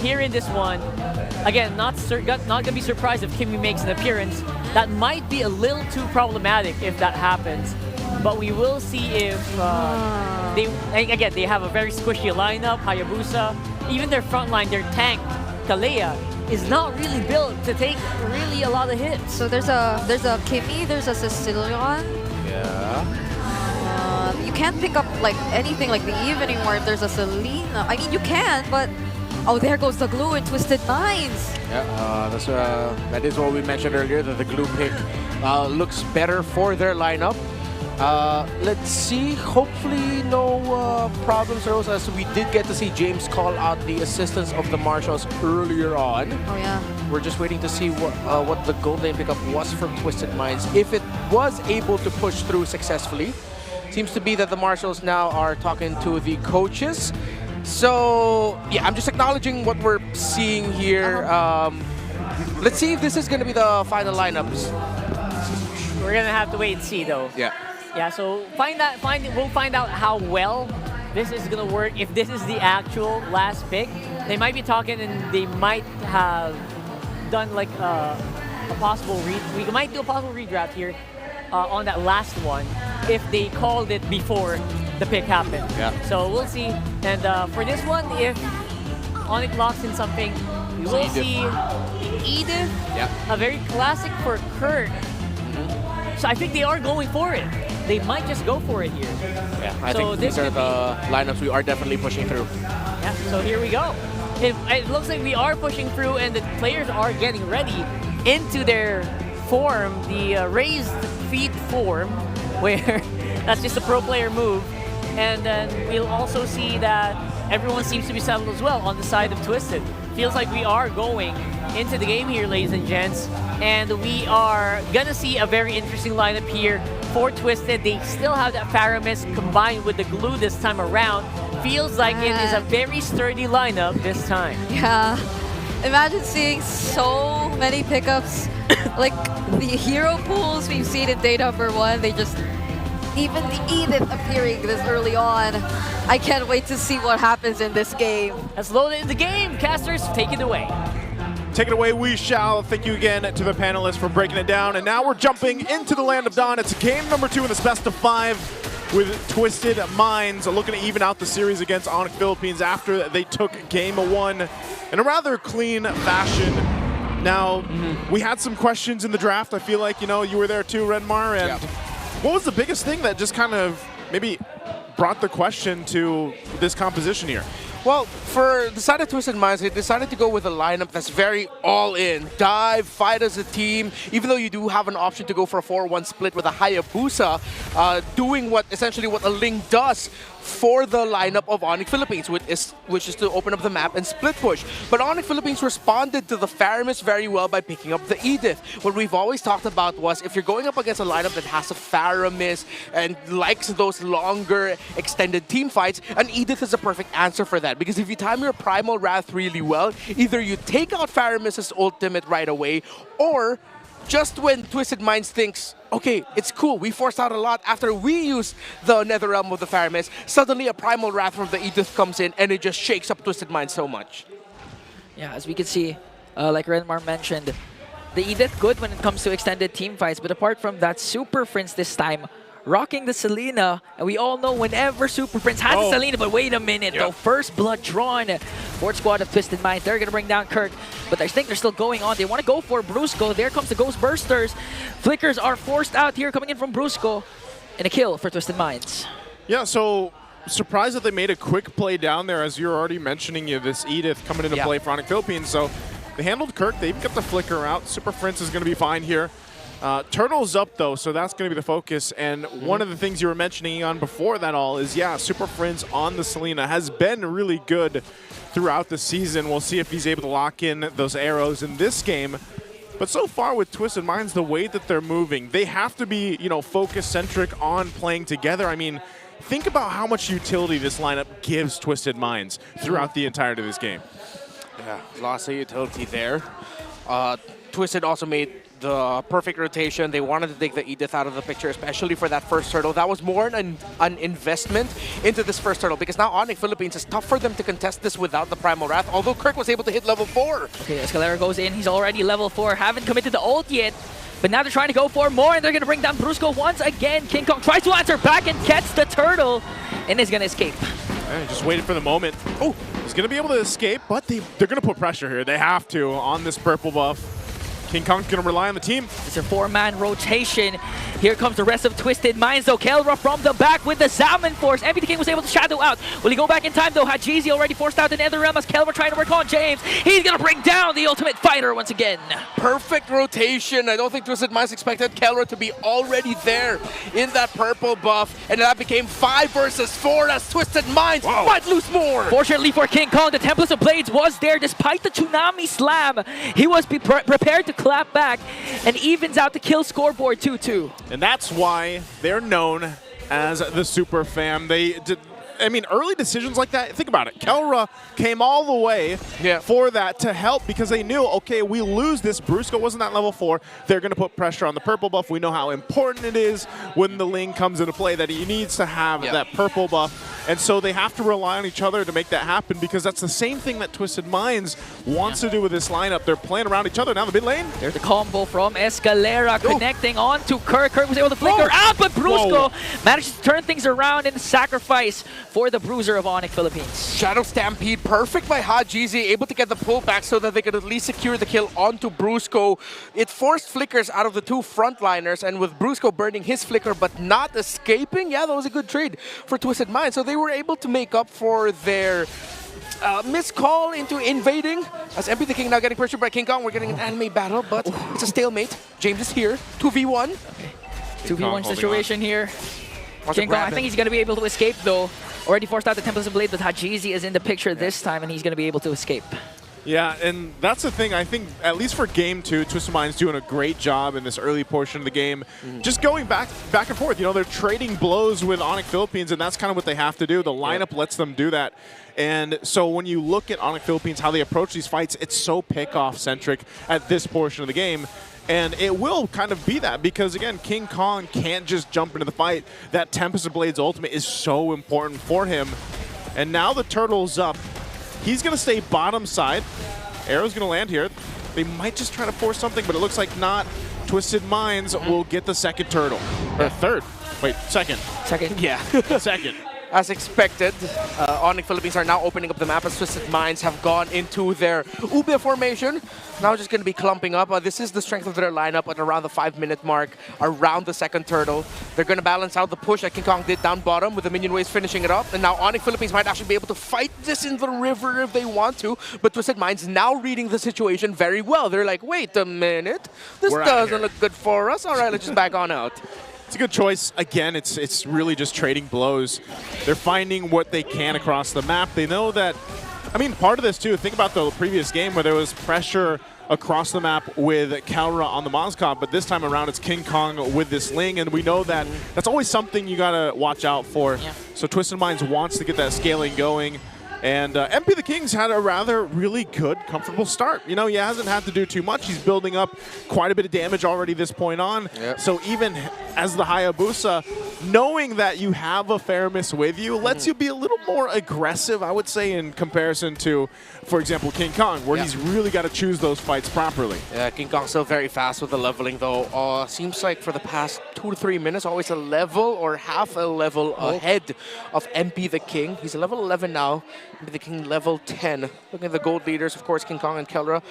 here in this one, again, not gonna be surprised if Kimmy makes an appearance. That might be a little too problematic if that happens. But we will see if they have a very squishy lineup. Hayabusa, even their front line, their tank, Kalea, is not really built to take really a lot of hits. So there's a Kimmy, there's a Sicilian. Yeah. You can't pick up like anything like the Eve anymore if there's a Selena. I mean, you can, but oh, there goes the glue and Twisted Minds. Yeah, that is what we mentioned earlier, that the glue pick looks better for their lineup. Let's see. Hopefully no problems arose, as we did get to see James call out the assistance of the Marshals earlier on. Oh yeah. We're just waiting to see what the gold lane pickup was from Twisted Minds. If it was able to push through successfully, seems to be that the Marshals now are talking to the coaches. So yeah, I'm just acknowledging what we're seeing here. Let's see if this is going to be the final lineups. We're gonna have to wait and see, though. Yeah. Yeah. So we'll find out how well this is gonna work. If this is the actual last pick, they might be talking and they might have done like a possible we might do a possible redraft here on that last one if they called it before the pick happened. Yeah. So we'll see. And for this one, if Onic locks in something, we will see Edith. Yeah. A very classic for Kurt. So I think they are going for it. They might just go for it here. Yeah, I think these are the lineups we are definitely pushing through. Yeah, so here we go. It looks like we are pushing through and the players are getting ready into their form, the raised feet form, where that's just a pro player move. And then we'll also see that everyone seems to be settled as well on the side of Twisted. Feels like we are going into the game here, ladies and gents. And we are gonna see a very interesting lineup here for Twisted. They still have that Faramis combined with the glue this time around. Feels like it is a very sturdy lineup this time. Yeah. Imagine seeing so many pickups. Like the hero pools we've seen in day number 1, they just, even the Edith appearing this early on. I can't wait to see what happens in this game. Let's load it in the game. Casters, take it away. Take it away, we shall. Thank you again to the panelists for breaking it down. And now we're jumping into the Land of Dawn. It's game number 2 in this best of 5 with Twisted Minds looking to even out the series against Onic Philippines after they took game 1 in a rather clean fashion. Now, we had some questions in the draft. I feel like, you know, you were there too, Redmar. And what was the biggest thing that just kind of maybe brought the question to this composition here? Well, for the side of Twisted Minds, they decided to go with a lineup that's very all-in. Dive, fight as a team, even though you do have an option to go for a 4-1 split with a Hayabusa, doing essentially what a Ling does for the lineup of Onic Philippines, which is to open up the map and split push. But Onic Philippines responded to the Faramis very well by picking up the Edith. What we've always talked about was if you're going up against a lineup that has a Faramis and likes those longer extended team fights, an Edith is a perfect answer for that. Because if you time your Primal Wrath really well, either you take out Faramis's ultimate right away, or just when Twisted Minds thinks, okay, it's cool, we forced out a lot after we use the Nether Realm of the Faramis, suddenly a Primal Wrath from the Edith comes in and it just shakes up Twisted Minds so much. Yeah, as we can see, like Renmar mentioned, the Edith good when it comes to extended team fights, but apart from that, Super Prince this time rocking the Selena, and we all know whenever Super Prince has a Selena, but wait a minute, though, first blood drawn. Fourth squad of Twisted Minds, they're going to bring down Kirk, but I think they're still going on. They want to go for Brusco. There comes the Ghost Bursters. Flickers are forced out here, coming in from Brusco, and a kill for Twisted Minds. Yeah, so surprised that they made a quick play down there, as you're already mentioning, this Edith coming into play for Onic Philippines. So they handled Kirk, they've got the Flicker out. Super Prince is going to be fine here. Turtle's up, though, so that's going to be the focus. And one of the things you were mentioning on before that all is, Super Prince on the Selena has been really good throughout the season. We'll see if he's able to lock in those arrows in this game. But so far with Twisted Minds, the way that they're moving, they have to be, focus-centric on playing together. I mean, think about how much utility this lineup gives Twisted Minds throughout the entirety of this game. Yeah, lots of utility there. Twisted also made the perfect rotation. They wanted to take the Edith out of the picture, especially for that first turtle. That was more an investment into this first turtle, because now Onic Philippines, it's tough for them to contest this without the Primal Wrath, although Kirk was able to hit level 4. Okay, Escalera goes in. He's already level 4. Haven't committed the ult yet. But now they're trying to go for more, and they're going to bring down Brusco once again. King Kong tries to answer back and gets the turtle, and is going to escape. Just waited for the moment. Oh, he's going to be able to escape, but they're going to put pressure here. They have to on this purple buff. King Kong's going to rely on the team. It's a 4-man rotation. Here comes the rest of Twisted Minds, though. Kelra from the back with the Salmon Force. MP the King was able to shadow out. Will he go back in time, though? Hajizi already forced out in Nether Realm as Kelra trying to work on James. He's going to bring down the Ultimate Fighter once again. Perfect rotation. I don't think Twisted Minds expected Kelra to be already there in that purple buff, and that became 5 versus 4 as Twisted Minds might lose more. Fortunately for King Kong, the Templars of Blades was there despite the Tsunami Slam. He was prepared to clap back and evens out the kill scoreboard 2-2. And that's why they're known as the Super Fam. I mean, early decisions like that, think about it. Kelra came all the way for that to help, because they knew, okay, we lose this. Brusco wasn't at level 4. They're going to put pressure on the purple buff. We know how important it is when the Ling comes into play, that he needs to have that purple buff. And so they have to rely on each other to make that happen, because that's the same thing that Twisted Minds wants to do with this lineup. They're playing around each other. Now the mid lane. There's the combo from Escalera connecting on to Kirk. Kirk was able to flicker out, but Brusco manages to turn things around and sacrifice for the bruiser of Onic Philippines. Shadow Stampede, perfect by Hajizi, able to get the pullback so that they could at least secure the kill onto Brusco. It forced flickers out of the 2 frontliners, and with Brusco burning his flicker but not escaping, that was a good trade for Twisted Minds. So they were able to make up for their missed call into invading, as MP the King now getting pressured by King Kong. We're getting an anime battle, but it's a stalemate. James is here, 2v1. 2v1 situation here. King Kong, I think he's going to be able to escape, though. Already forced out the Templars of Blade, but Hajizi is in the picture this time, and he's going to be able to escape. Yeah, and that's the thing. I think, at least for Game 2, Twisted Minds doing a great job in this early portion of the game. Just going back and forth. You know, they're trading blows with Onic Philippines, and that's kind of what they have to do. The lineup lets them do that. And so when you look at Onic Philippines, how they approach these fights, it's so pick-off-centric at this portion of the game. And it will kind of be that, because, again, King Kong can't just jump into the fight. That Tempest of Blades ultimate is so important for him. And now the turtle's up. He's going to stay bottom side. Arrow's going to land here. They might just try to force something, but it looks like not. Twisted Minds will get the second turtle. Or third. Wait, second. Second. Yeah. Second. As expected, Onic Philippines are now opening up the map as Twisted Minds have gone into their Ube formation. Now just going to be clumping up. This is the strength of their lineup at around the 5-minute mark, around the second turtle. They're going to balance out the push that King Kong did down bottom with the minion waves finishing it up. And now Onic Philippines might actually be able to fight this in the river if they want to. But Twisted Minds now reading the situation very well. They're like, wait a minute. This doesn't look good for us. All right, let's just back on out. It's a good choice. Again, it's really just trading blows. They're finding what they can across the map. They know that, I mean, part of this too, think about the previous game where there was pressure across the map with Kelra on the Mozcom, but this time around it's King Kong with this Ling, and we know that that's always something you gotta watch out for. Yeah. So Twisted Minds wants to get that scaling going. And MP the King's had a really good, comfortable start. You know, he hasn't had to do too much. He's building up quite a bit of damage already this point on. Yep. So even as the Hayabusa, knowing that you have a Faramis with you lets you be a little more aggressive, I would say, in comparison to, for example, King Kong, where he's really got to choose those fights properly. Yeah, King Kong's still very fast with the leveling, though. Seems like for the past 2 to 3 minutes, always a level or half a level ahead of MP the King. He's a level 11 now. MP the King level 10. Looking at the gold leaders, of course, King Kong and Kelra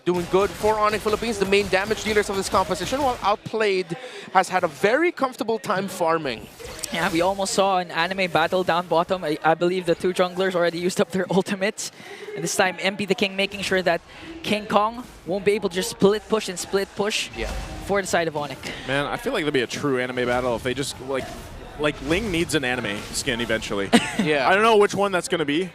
doing good for Onic Philippines, the main damage dealers of this composition, while Outplayed has had a very comfortable time farming. Yeah, we almost saw an anime battle down bottom. I believe the 2 junglers already used up their ultimates. And this time, MP the King making sure that King Kong won't be able to just split push for the side of Onic. Man, I feel like there'll be a true anime battle if they just, like Ling needs an anime skin eventually. Yeah. I don't know which one that's going to be.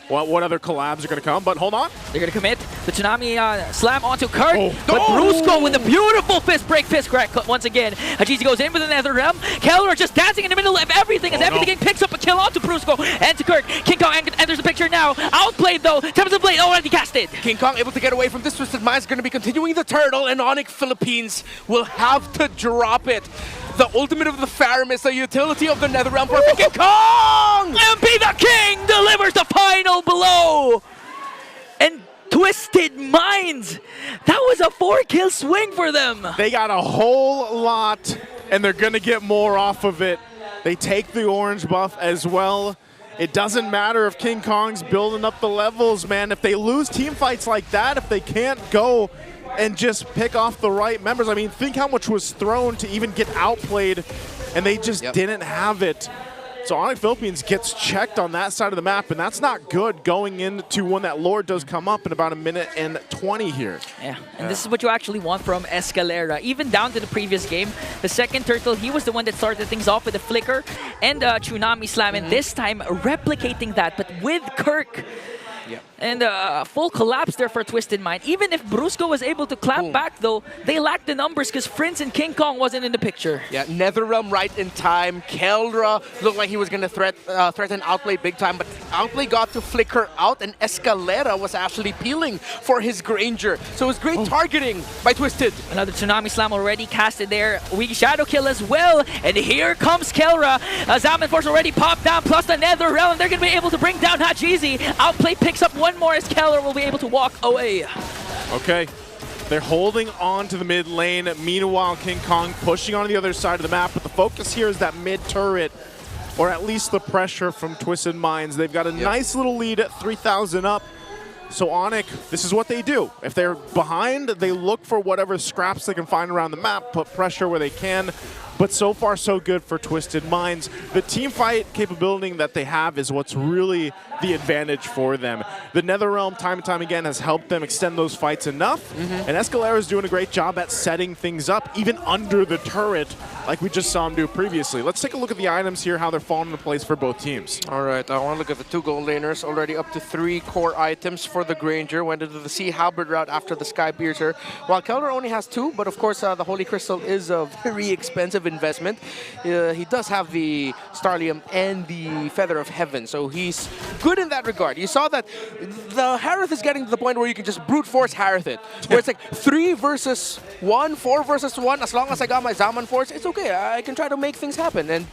what other collabs are going to come, but hold on. They're going to commit the Tsunami slam onto Kurt, but Oh. Brusco with a beautiful fist break, fist crack once again. Hajizi goes in with the Nether Realm. Keller just dancing in the middle of everything as everything picks up a kill onto Brusco and to Kurt. King Kong enters the picture now. Outplayed though. Tempest Blade already casted. King Kong able to get away from this. Twisted Mind's going to be continuing the turtle, and Onic Philippines will have to drop it. The ultimate of the Pharom is the utility of the Netherrealm. Perfect. King Kong! MP the King delivers the final blow. And Twisted Minds, that was a 4-kill swing for them. They got a whole lot, and they're going to get more off of it. They take the orange buff as well. It doesn't matter if King Kong's building up the levels, man. If they lose team fights like that, if they can't go and just pick off the right members. I mean, think how much was thrown to even get outplayed, and they just didn't have it. So Onic Philippines gets checked on that side of the map, and that's not good going into when that Lord does come up in about 1:20 here. Yeah, and this is what you actually want from Escalera. Even down to the previous game, the second turtle, he was the one that started things off with a flicker and Tsunami Slam, and this time replicating that, but with Kirk. And full collapse there for Twisted Mind. Even if Brusco was able to clap back, though, they lacked the numbers because Prince and King Kong wasn't in the picture. Yeah, Netherrealm right in time. Keldra looked like he was going to threaten Outplay big time, but Outplay got to flicker out, and Escalera was actually peeling for his Granger. So it was great targeting by Twisted. Another Tsunami Slam already casted there. We Shadow Kill as well. And here comes Kelra. Zaman Force already popped down, plus the Netherrealm. They're going to be able to bring down Hajizi. Outplay picks up one more as Keller will be able to walk away. Okay, they're holding on to the mid lane. Meanwhile, King Kong pushing on the other side of the map, but the focus here is that mid turret, or at least the pressure from Twisted Minds. They've got a nice little lead at 3,000 up. So Onic, this is what they do. If they're behind, they look for whatever scraps they can find around the map, put pressure where they can. But so far, so good for Twisted Minds. The team fight capability that they have is what's really the advantage for them. The Netherrealm, time and time again, has helped them extend those fights enough. And Escalera is doing a great job at setting things up, even under the turret, like we just saw him do previously. Let's take a look at the items here, how they're falling into place for both teams. All right, I want to look at the two gold laners. Already up to 3 core items for the Granger. Went into the Sea Halberd route after the Sky Piercer. While Keldra only has 2, but of course the Holy Crystal is a very expensive investment. He does have the Starlium and the Feather of Heaven, so he's good in that regard. You saw that the Harith is getting to the point where you can just brute force Harith it, where it's like 3 versus 1, 4 versus 1. As long as I got my Zaman Force, it's okay. I can try to make things happen, and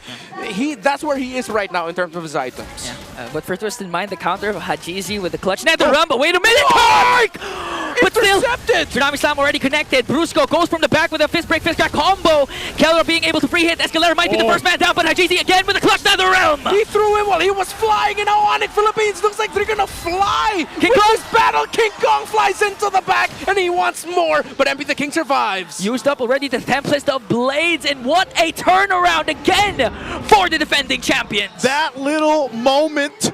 that's where he is right now in terms of his items. But for Twisted Mind, the counter of Hajizi with the clutch Netherrealm, but wait a minute, Kark! But still, Tsunami Slam already connected. Brusco goes from the back with a fist break, fist crack combo. Keller being able to free hit. Escalera might be the first man down, but Hajizi again with a clutch Netherrealm. He threw him while he was flying, and now Onic Philippines looks like they're gonna fly. King With Kong. this battle, King Kong flies into the back, and he wants more, but MP the King survives. Used up already the Tempest of Blades, and what a turnaround again for the defending champions. That little moment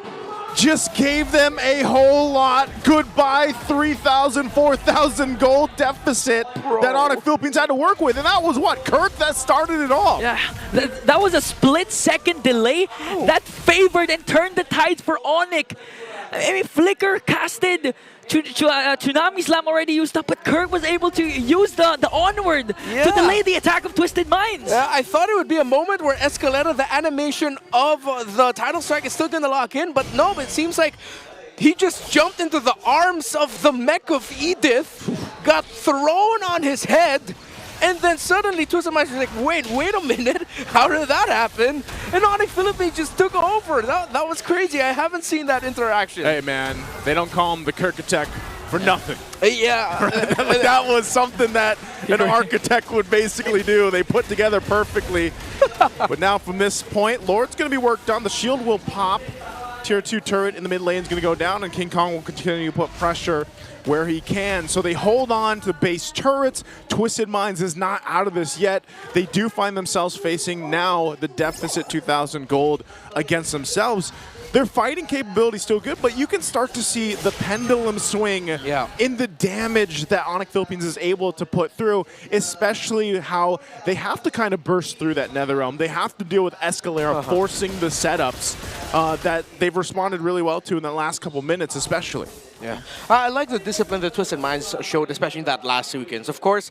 just gave them a whole lot. Goodbye 3,000, 4,000 gold deficit that Onic Philippines had to work with. And that was what? Kurt that started it all. Yeah, that was a split-second delay that favored and turned the tides for Onic. I mean, Flicker casted, Tsunami Slam already used up, but Kurt was able to use the onward to delay the attack of Twisted Minds. Yeah, I thought it would be a moment where Escalera, the animation of the title strike is still going to lock in, but no, it seems like he just jumped into the arms of the mech of Edith, got thrown on his head, and then suddenly Twisted Minds was like, wait a minute, how did that happen? And Onic Philippines just took over. That was crazy. I haven't seen that interaction. Hey man, they don't call him the Kirk attack for nothing. Yeah. That was something that an architect would basically do. They put together perfectly. But now from this point, Lord's going to be worked on. The shield will pop. Tier 2 turret in the mid lane is going to go down, and King Kong will continue to put pressure where he can. So they hold on to base turrets. Twisted Minds is not out of this yet. They do find themselves facing now the deficit 2,000 gold against themselves. their fighting capability is still good, but you can start to see the pendulum swing in the damage that Onic Philippines is able to put through, especially how they have to kind of burst through that Netherrealm. They have to deal with Escalera forcing the setups that they've responded really well to in the last couple minutes, especially. Yeah, I like the discipline that Twisted Minds showed, especially in that last sequence. Of course,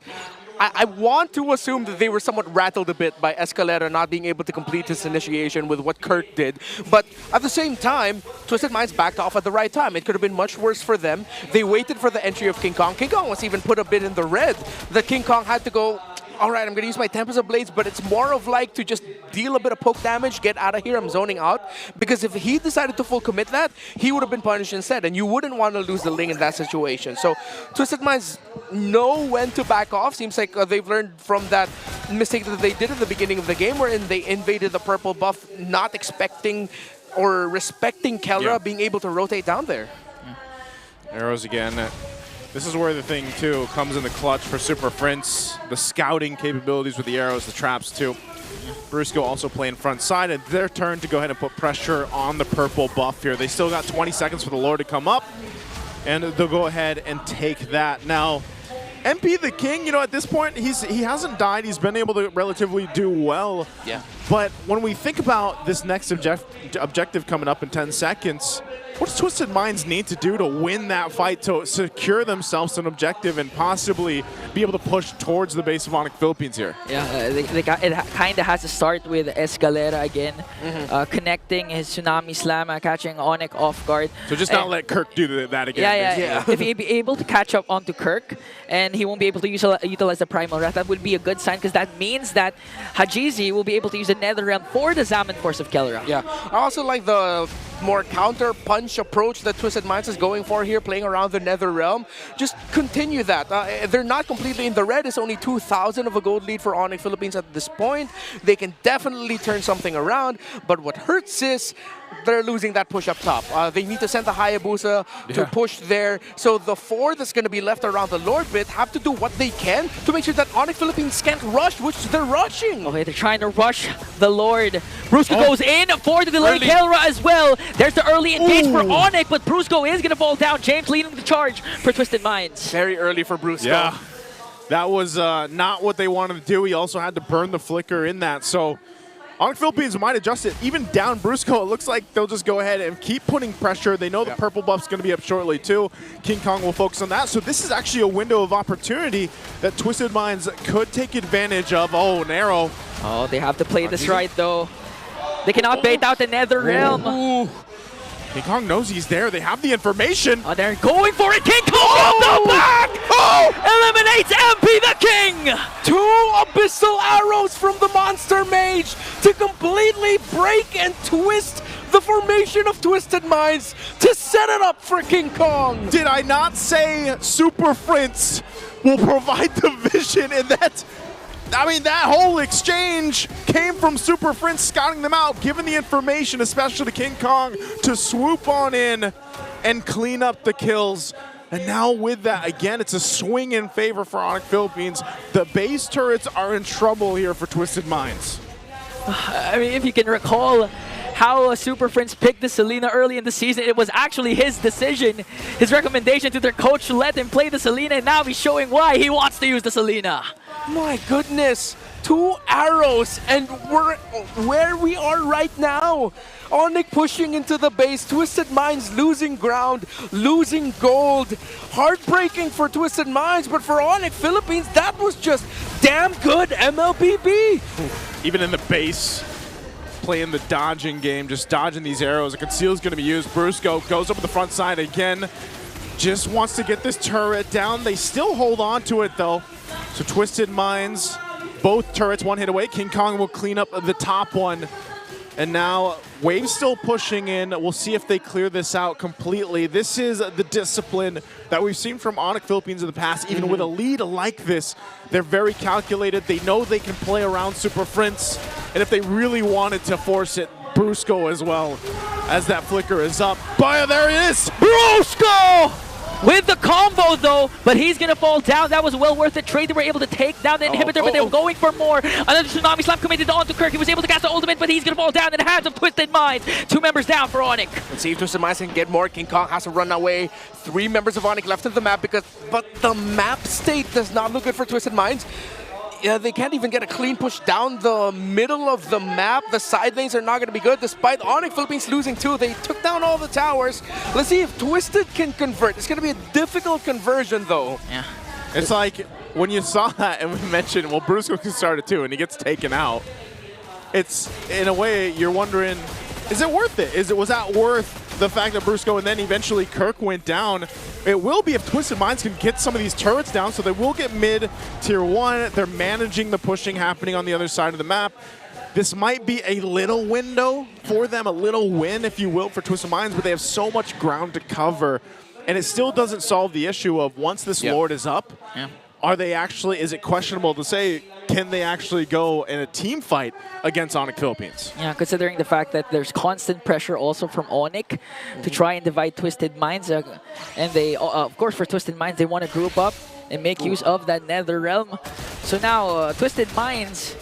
I want to assume that they were somewhat rattled a bit by Escalera not being able to complete his initiation with what Kirk did. But at the same time, Twisted Minds backed off at the right time. It could have been much worse for them. They waited for the entry of King Kong. King Kong was even put a bit in the red. That King Kong had to go, all right, I'm going to use my Tempest Blades, but it's more of like to just deal a bit of poke damage, get out of here, I'm zoning out. Because if he decided to full commit that, he would have been punished instead, and you wouldn't want to lose the Ling in that situation. So Twisted Minds know when to back off. Seems like they've learned from that mistake that they did at the beginning of the game, wherein they invaded the purple buff, not expecting or respecting Kelra being able to rotate down there. Arrows again. This is where the thing, too, comes in the clutch for Super Prince. The scouting capabilities with the arrows, the traps, too. Brusco also playing front side, and their turn to go ahead and put pressure on the purple buff here. They still got 20 seconds for the Lord to come up, and they'll go ahead and take that. Now, MP the King, you know, at this point, he hasn't died. He's been able to relatively do well. Yeah. But when we think about this next objective coming up in 10 seconds, what does Twisted Minds need to do to win that fight, to secure themselves an objective and possibly be able to push towards the base of Onic Philippines here? Yeah, it kind of has to start with Escalera again, connecting his Tsunami Slam, catching Onic off guard. So just not let Kirk do that again. Yeah. If he'd be able to catch up onto Kirk and he won't be able to utilize the Primal Wrath, that would be a good sign, because that means that Hajizi will be able to use the Netherrealm for the Zaman Force of Kelra. Yeah, I also like the more counter-punch approach that Twisted Minds is going for here, playing around the Netherrealm. Just continue that. They're not completely in the red. It's only 2,000 of a gold lead for Onic Philippines at this point. They can definitely turn something around, but what hurts is they're losing that push up top. They need to send the Hayabusa to push there. So the 4 that's going to be left around the Lord bit have to do what they can to make sure that Onic Philippines can't rush, which they're rushing. Okay, they're trying to rush the Lord. Brusco goes in for the delay Kelra as well. There's the early engage for Onic, but Brusco is going to fall down. James leading the charge for Twisted Minds. Very early for Brusco. Yeah, that was not what they wanted to do. He also had to burn the flicker in that. So Onic Philippines might adjust it. Even down Brusco, it looks like they'll just go ahead and keep putting pressure. They know the purple buff's going to be up shortly too. King Kong will focus on that. So this is actually a window of opportunity that Twisted Minds could take advantage of. Oh, narrow. Oh, they have to play this right though. They cannot bait out the Netherrealm. King Kong knows he's there. They have the information. Oh, they're going for it. King Kong from the back! Eliminates MP the King! 2 abyssal arrows from the Monster Mage to completely break and twist the formation of Twisted Minds to set it up for King Kong. Did I not say Super Prince will provide the vision in that? I mean, that whole exchange came from Super Prince scouting them out, giving the information, especially to King Kong, to swoop on in and clean up the kills. And now with that, again, it's a swing in favor for Onic Philippines. The base turrets are in trouble here for Twisted Minds. I mean, if you can recall how Super Prince picked the Selena early in the season, it was actually his decision, his recommendation to their coach to let him play the Selena, and now he's showing why he wants to use the Selena. My goodness, 2 arrows, and we're where we are right now. Onic pushing into the base, Twisted Minds losing ground, losing gold. Heartbreaking for Twisted Minds, but for Onic Philippines, that was just damn good MLBB. Even in the base, playing the dodging game, just dodging these arrows. A conceal is going to be used. Brusco goes up to the front side again. Just wants to get this turret down. They still hold on to it, though. So Twisted Minds, both turrets 1 hit away. King Kong will clean up the top one. And now Wave's still pushing in. We'll see if they clear this out completely. This is the discipline that we've seen from Onic Philippines in the past. Even with a lead like this, they're very calculated. They know they can play around Super Prince. And if they really wanted to force it, Brusco as well, as that flicker is up. There it is! Brusco! with the combo though, but he's gonna fall down. That was well worth it. Trade, they were able to take down the inhibitor, but they were going for more. Another Tsunami Slam committed onto Kirk. He was able to cast the ultimate, but he's gonna fall down in the hands of Twisted Minds. 2 members down for Onic. Let's see if Twisted Minds can get more. King Kong has to run away. 3 members of Onic left of the map but the map state does not look good for Twisted Minds. Yeah, they can't even get a clean push down the middle of the map. The side lanes are not going to be good, despite Onic Philippines losing 2. They took down all the towers. Let's see if Twisted can convert. It's going to be a difficult conversion, though. Yeah. It's like when you saw that and we mentioned, well, Brusco can start it too, and he gets taken out. It's, in a way, you're wondering, is it worth it? Was that worth the fact that Brusco and then eventually Kirk went down? It will be if Twisted Minds can get some of these turrets down, so they will get mid tier 1. They're managing the pushing happening on the other side of the map. This might be a little window for them, a little win, if you will, for Twisted Minds, but they have so much ground to cover, and it still doesn't solve the issue of once this Lord is up, are they actually, is it questionable to say, can they actually go in a team fight against Onic Philippines? Yeah, considering the fact that there's constant pressure also from Onic to try and divide Twisted Minds. And they, of course, for Twisted Minds, they want to group up and make use of that Nether Realm. So now, Twisted Minds,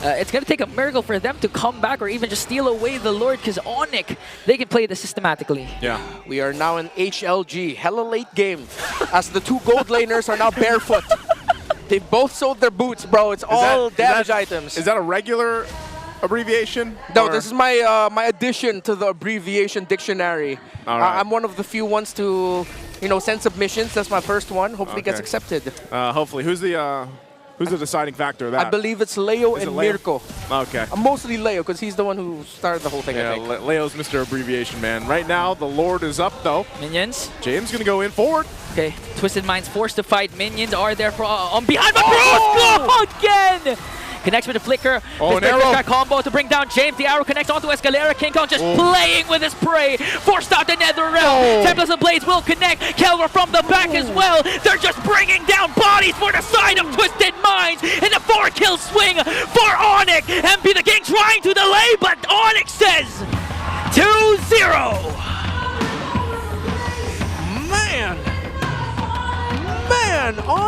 it's going to take a miracle for them to come back or even just steal away the Lord, because Onic, they can play this systematically. Yeah. We are now in HLG, hella late game, as the 2 gold laners are now barefoot. They both sold their boots, bro. It's all damage items. Is that a regular abbreviation? No, this is my my addition to the abbreviation dictionary. All right. I'm one of the few ones to, send submissions. That's my first one. Hopefully it gets accepted. Hopefully. Who's the deciding factor of that? I believe it's Leo and Mirko. Okay. Mostly Leo, because he's the one who started the whole thing, Yeah, I think. Leo's Mr. Abbreviation, man. Right now, the Lord is up, though. Minions. James going to go in forward. Okay, Twisted Minds forced to fight. Minions are there for on behind, but Brusco again! Connects with the flicker. Oh, this an arrow. combo to bring down James. The arrow connects onto Escalera. King Kong just playing with his prey. Forced out the Nether Realm. Templars and Blades will connect. Kelra from the back as well. They're just bringing down bodies for the side of Twisted Minds. In the 4-kill swing for Onic. MP the King trying to delay, but Onic says 2-0. Man!